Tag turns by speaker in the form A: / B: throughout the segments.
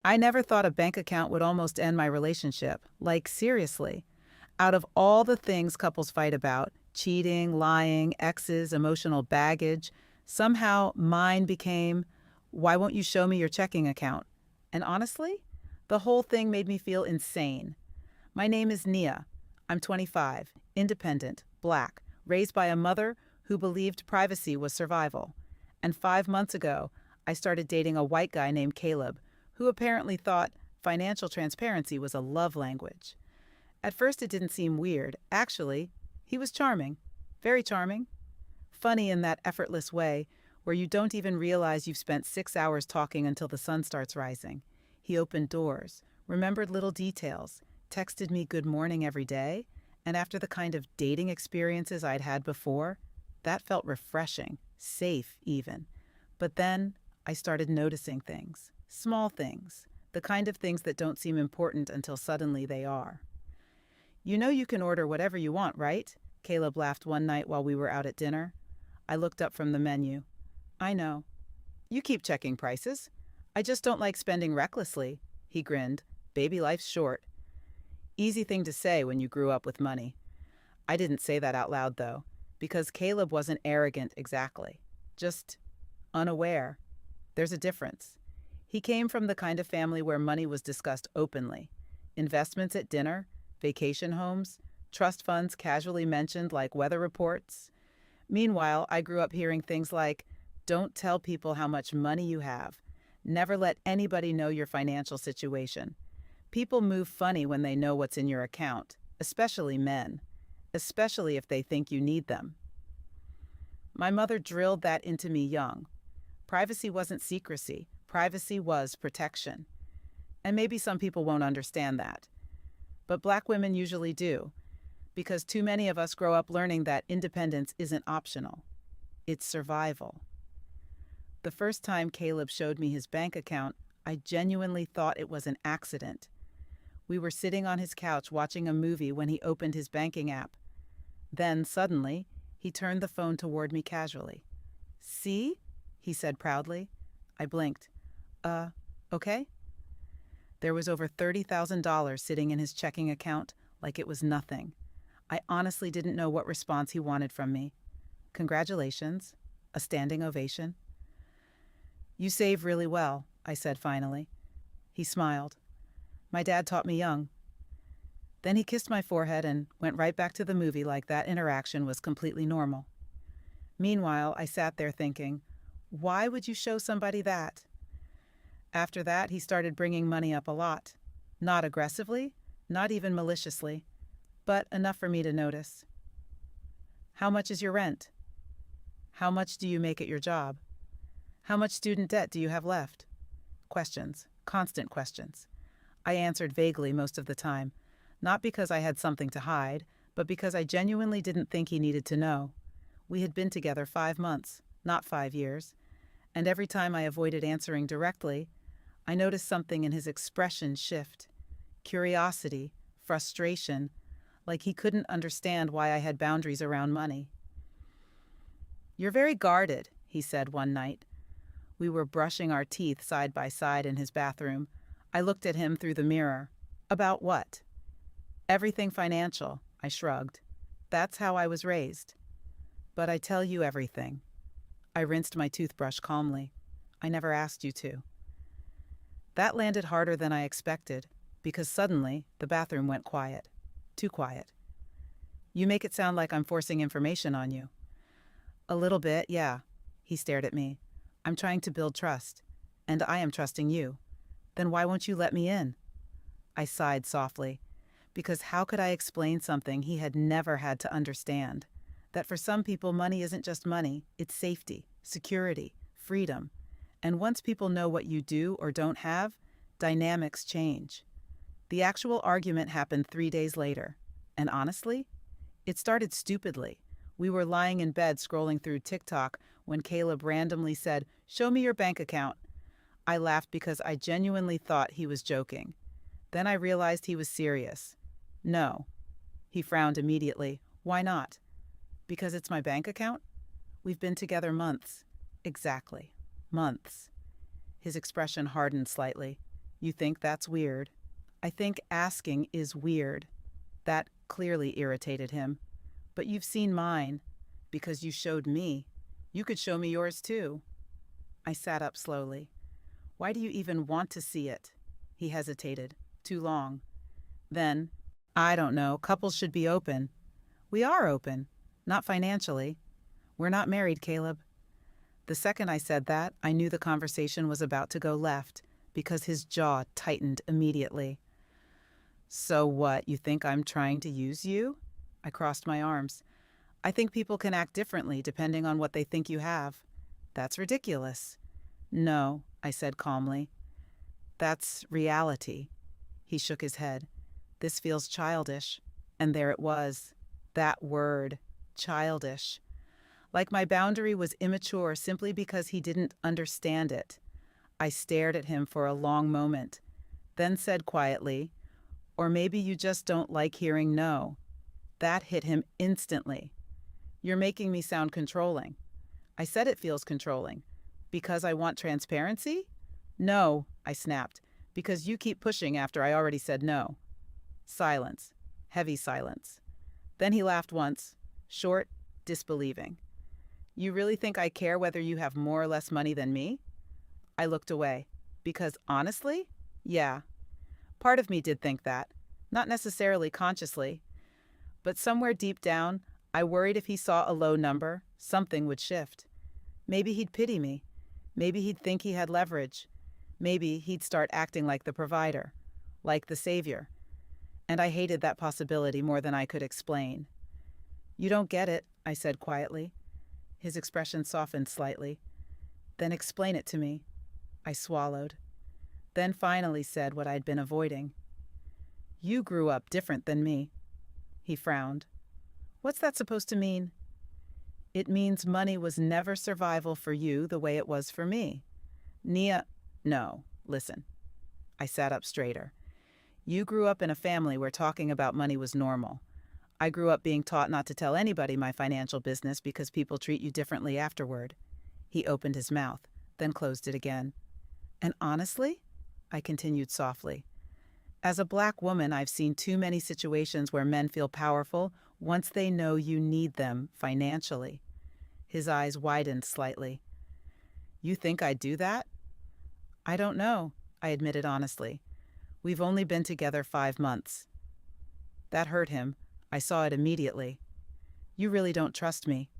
A: I never thought a bank account would almost end my relationship. Like, seriously. Out of all the things couples fight about, cheating, lying, exes, emotional baggage, somehow mine became, why won't you show me your checking account? And honestly, the whole thing made me feel insane. My name is Nia. I'm 25, independent, black, raised by a mother who believed privacy was survival. And 5 months ago, I started dating a white guy named Caleb, who apparently thought financial transparency was a love language. At first, it didn't seem weird. Actually, he was charming, very charming. Funny in that effortless way where you don't even realize you've spent 6 hours talking until the sun starts rising. He opened doors, remembered little details, texted me good morning every day, and after the kind of dating experiences I'd had before, that felt refreshing, safe even. But then I started noticing things, small things, the kind of things that don't seem important until suddenly they are. You know you can order whatever you want, right? Caleb laughed one night while we were out at dinner. I looked up from the menu. I know. You keep checking prices. I just don't like spending recklessly, he grinned. Baby life's short. Easy thing to say when you grew up with money. I didn't say that out loud, though, because Caleb wasn't arrogant exactly, just unaware. There's a difference. He came from the kind of family where money was discussed openly. Investments at dinner, vacation homes, trust funds casually mentioned like weather reports. Meanwhile, I grew up hearing things like, don't tell people how much money you have. Never let anybody know your financial situation. People move funny when they know what's in your account, especially men, especially if they think you need them. My mother drilled that into me young. Privacy wasn't secrecy, privacy was protection. And maybe some people won't understand that. But black women usually do, because too many of us grow up learning that independence isn't optional. It's survival. The first time Caleb showed me his bank account, I genuinely thought it was an accident. We were sitting on his couch watching a movie when he opened his banking app. Then, suddenly, he turned the phone toward me casually. See? He said proudly. I blinked. Okay? There was over $30,000 sitting in his checking account like it was nothing. I honestly didn't know what response he wanted from me. Congratulations. A standing ovation. You save really well, I said finally. He smiled. My dad taught me young. Then he kissed my forehead and went right back to the movie like that interaction was completely normal. Meanwhile, I sat there thinking, why would you show somebody that? After that, he started bringing money up a lot. Not aggressively, not even maliciously, but enough for me to notice. How much is your rent? How much do you make at your job? How much student debt do you have left? Questions, constant questions. I answered vaguely most of the time, not because I had something to hide, but because I genuinely didn't think he needed to know. We had been together 5 months, not 5 years, and every time I avoided answering directly, I noticed something in his expression shift. Curiosity, frustration, like he couldn't understand why I had boundaries around money. You're very guarded, he said one night. We were brushing our teeth side by side in his bathroom. I looked at him through the mirror. About what? Everything financial, I shrugged. That's how I was raised. But I tell you everything. I rinsed my toothbrush calmly. I never asked you to. That landed harder than I expected, because suddenly the bathroom went quiet. Too quiet. You make it sound like I'm forcing information on you. A little bit, yeah. He stared at me. I'm trying to build trust, and I am trusting you. Then why won't you let me in? I sighed softly, because how could I explain something he had never had to understand? That for some people, money isn't just money, it's safety, security, freedom. And once people know what you do or don't have, dynamics change. The actual argument happened 3 days later, and honestly, it started stupidly. We were lying in bed scrolling through TikTok when Caleb randomly said, "Show me your bank account." I laughed because I genuinely thought he was joking. Then I realized he was serious. No. He frowned immediately. Why not? Because it's my bank account? We've been together months. Exactly. Months. His expression hardened slightly. You think that's weird. I think asking is weird. That clearly irritated him. But you've seen mine, because you showed me. You could show me yours too. I sat up slowly. Why do you even want to see it? He hesitated. Too long. Then, I don't know, couples should be open. We are open. Not financially. We're not married, Caleb. The second I said that, I knew the conversation was about to go left, because his jaw tightened immediately. So what, you think I'm trying to use you? I crossed my arms. I think people can act differently depending on what they think you have. That's ridiculous. No, I said calmly. That's reality. He shook his head. This feels childish. And there it was. That word, childish. Like my boundary was immature simply because he didn't understand it. I stared at him for a long moment, then said quietly, or maybe you just don't like hearing no. That hit him instantly. You're making me sound controlling. I said it feels controlling. Because I want transparency? No, I snapped, because you keep pushing after I already said no. Silence. Heavy silence. Then he laughed once, short, disbelieving. You really think I care whether you have more or less money than me? I looked away, because honestly, yeah. Part of me did think that, not necessarily consciously. But somewhere deep down, I worried if he saw a low number, something would shift. Maybe he'd pity me. Maybe he'd think he had leverage. Maybe he'd start acting like the provider, like the savior. And I hated that possibility more than I could explain. You don't get it, I said quietly. His expression softened slightly. Then explain it to me. I swallowed. Then finally said what I'd been avoiding. You grew up different than me. He frowned. What's that supposed to mean? It means money was never survival for you the way it was for me. No, listen. I sat up straighter. You grew up in a family where talking about money was normal. I grew up being taught not to tell anybody my financial business because people treat you differently afterward. He opened his mouth, then closed it again. And honestly, I continued softly, as a black woman, I've seen too many situations where men feel powerful once they know you need them financially. His eyes widened slightly. You think I'd do that? I don't know, I admitted honestly. We've only been together 5 months. That hurt him. I saw it immediately. You really don't trust me.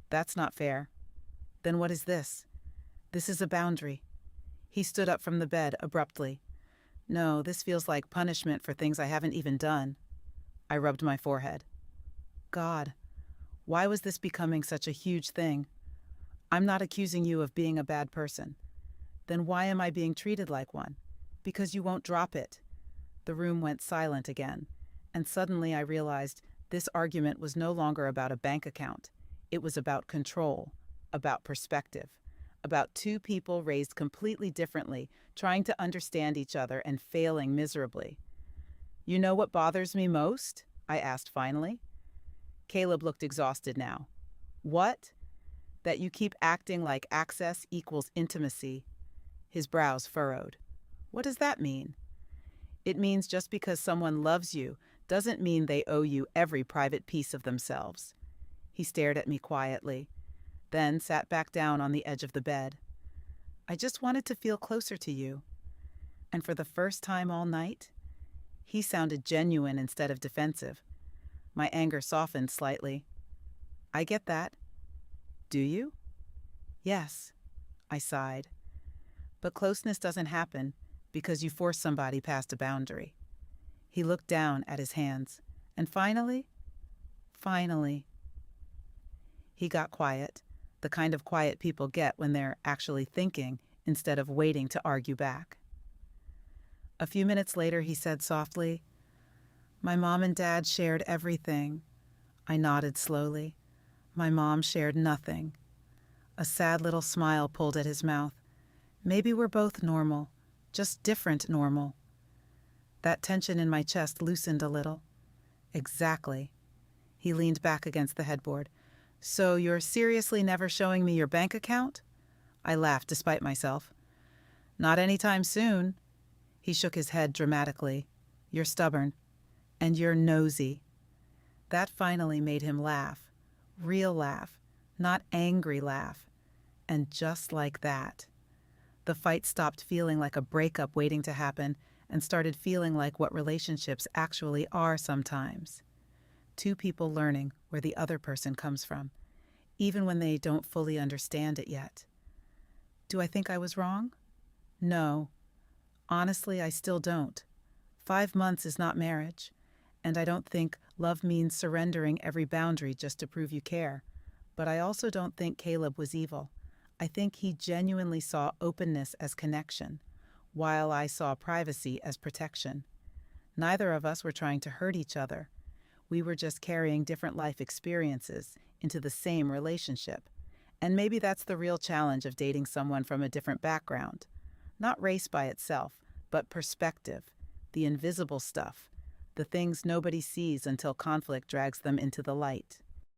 A: That's not fair. Then what is this? This is a boundary. He stood up from the bed abruptly. No, this feels like punishment for things I haven't even done. I rubbed my forehead. God, why was this becoming such a huge thing? I'm not accusing you of being a bad person. Then why am I being treated like one? Because you won't drop it. The room went silent again, and suddenly I realized this argument was no longer about a bank account. It was about control, about perspective, about two people raised completely differently, trying to understand each other and failing miserably. You know what bothers me most? I asked finally. Caleb looked exhausted now. What? That you keep acting like access equals intimacy. His brows furrowed. What does that mean? It means just because someone loves you doesn't mean they owe you every private piece of themselves. He stared at me quietly, then sat back down on the edge of the bed. I just wanted to feel closer to you. And for the first time all night, he sounded genuine instead of defensive. My anger softened slightly. I get that. Do you? Yes, I sighed. But closeness doesn't happen because you force somebody past a boundary. He looked down at his hands, and finally, he got quiet, the kind of quiet people get when they're actually thinking instead of waiting to argue back. A few minutes later, he said softly, My mom and dad shared everything. I nodded slowly. My mom shared nothing. A sad little smile pulled at his mouth. Maybe we're both normal, just different normal. That tension in my chest loosened a little. Exactly. He leaned back against the headboard. So you're seriously never showing me your bank account? I laughed despite myself. Not anytime soon. He shook his head dramatically. You're stubborn. And you're nosy. That finally made him laugh. Real laugh. Not angry laugh. And just like that, the fight stopped feeling like a breakup waiting to happen and started feeling like what relationships actually are sometimes. Two people learning where the other person comes from, even when they don't fully understand it yet. Do I think I was wrong? No. Honestly, I still don't. 5 months is not marriage, and I don't think love means surrendering every boundary just to prove you care. But I also don't think Caleb was evil. I think he genuinely saw openness as connection, while I saw privacy as protection. Neither of us were trying to hurt each other. We were just carrying different life experiences into the same relationship. And maybe that's the real challenge of dating someone from a different background. Not race by itself, but perspective, the invisible stuff, the things nobody sees until conflict drags them into the light.